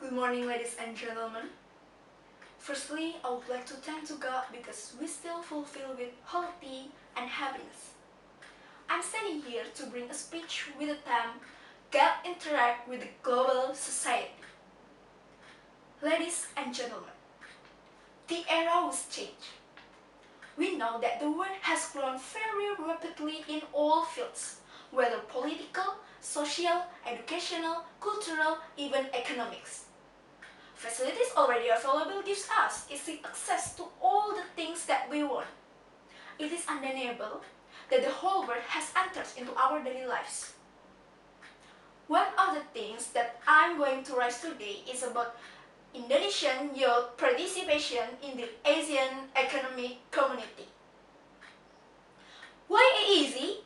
Good morning, ladies and gentlemen. Firstly, I would like to thank to God because we still fulfill with healthy and happiness. I'm standing here to bring a speech with the theme, God interact with the global society. Ladies and gentlemen, the era was changed. We know that the world has grown very rapidly in all fields, whether political, social, educational, cultural, even economics. Facilities already available gives us easy access to all the things that we want. It is undeniable that the whole world has entered into our daily lives. One of the things that I'm going to raise today is about Indonesian youth participation in the Asian economic community. Why AEC?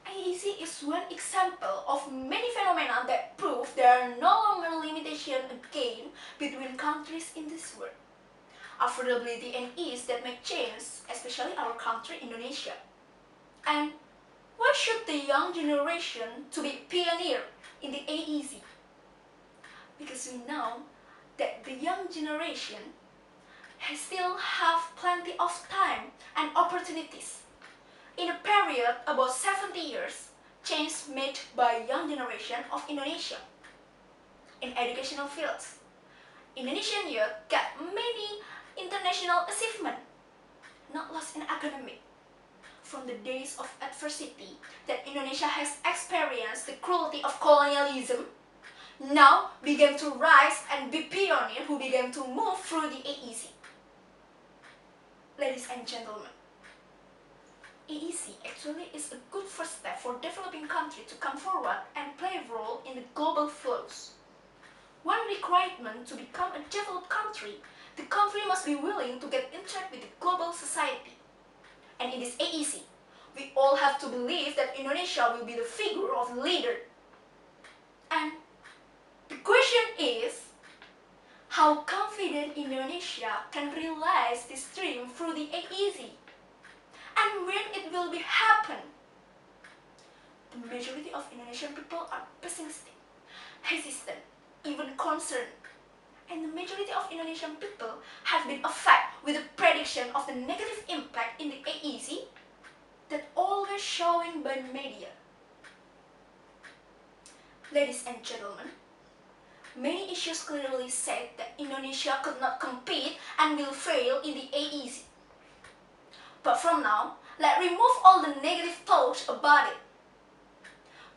AEC is one example of many phenomena that prove there are no longer limitations again between countries in this world. Affordability and ease that make change, especially our country, Indonesia. And why should the young generation to be pioneer in the AEC? Because we know that the young generation still have plenty of time and opportunities. In a period about 70 years, change made by young generation of Indonesia. In educational fields, Indonesian youth got many international achievements, not lost in academic. From the days of adversity that Indonesia has experienced the cruelty of colonialism, now began to rise and be pioneer who began to move through the AEC. Ladies and gentlemen, AEC actually is a good first step for developing countries to come forward and play a role in the global flows. One requirement to become a developed country, the country must be willing to get interact with the global society. And in this AEC, we all have to believe that Indonesia will be the figure of the leader. And the question is, how confident Indonesia can realize this dream through the AEC? And when it will be happen? The majority of Indonesian people are pessimistic, hesitant, even concerned. And the majority of Indonesian people have been affected with the prediction of the negative impact in the AEC that always showing by media. Ladies and gentlemen, many issues clearly said that Indonesia could not compete and will fail in the AEC. But from now, let's remove all the negative thoughts about it.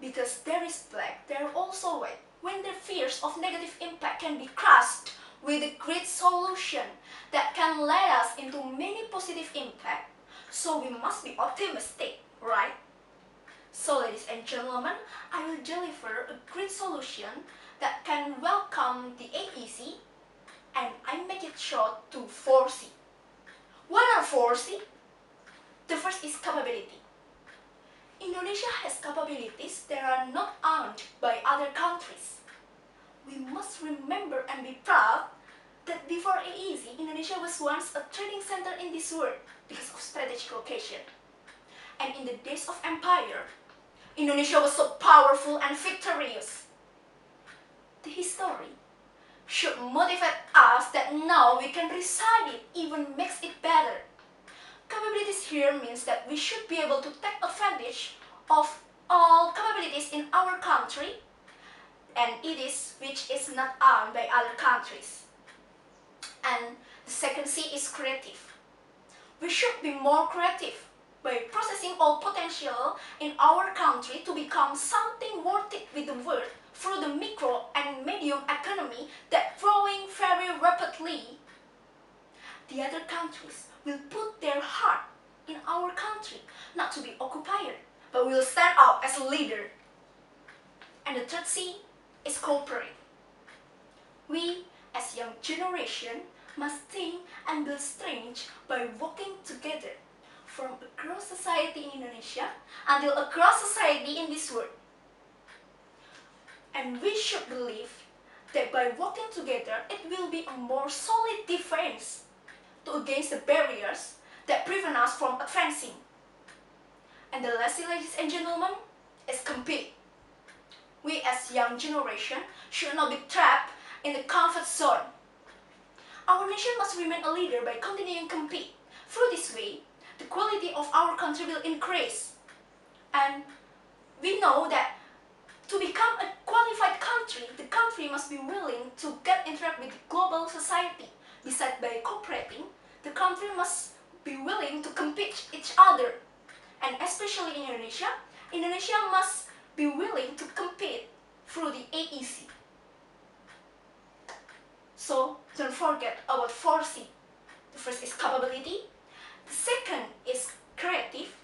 Because there is black, there is also white. When the fears of negative impact can be crushed with a great solution that can lead us into many positive impact, so we must be optimistic, right? So ladies and gentlemen, I will deliver a great solution that can welcome the AEC, and I make it short to 4C. What are 4C? The first is capability. Indonesia has capabilities that are not owned by other countries. We must remember and be proud that before AEC, Indonesia was once a trading center in this world because of strategic location. And in the days of empire, Indonesia was so powerful and victorious. The history should motivate us that now we can recite it, even makes it better. Capabilities here means that we should be able to take advantage of all capabilities in our country, and it is which is not owned by other countries. And the second C is creative. We should be more creative by processing all potential in our country to become something worth it with the world through the micro and medium economy that growing very rapidly. The other countries will put their heart in our country, not to be occupier, but will stand up as a leader. And the third C is cooperate. We, as young generation, must think and build strength by working together, from across society in Indonesia until across society in this world. And we should believe that by working together, it will be a more solid defense against the barriers that prevent us from advancing. And the last, ladies and gentlemen, is compete. We as young generation should not be trapped in the comfort zone. Our nation must remain a leader by continuing to compete. Through this way, the quality of our country will increase. And we know that to become a qualified country, the country must be willing to get interact with the global society. Besides by cooperating, the country must be willing to compete each other. And especially in Indonesia, Indonesia must be willing to compete through the AEC. So don't forget about 4C. The first is capability, the second is creative,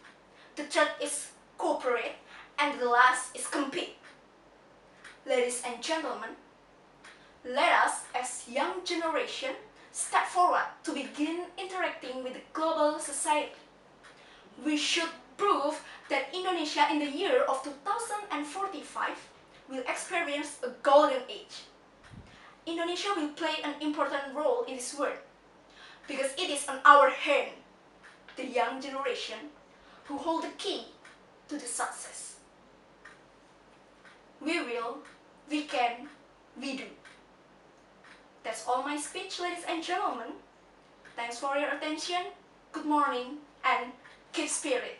the third is cooperate, and the last is compete. Ladies and gentlemen, let us as young generation step forward to begin interacting with the global society. We should prove that Indonesia in the year of 2045 will experience a golden age. Indonesia will play an important role in this world because it is on our hand, the young generation, who hold the key to the success. We will, we can, we do. That's all my speech, ladies and gentlemen. Thanks for your attention, good morning, and keep spirit.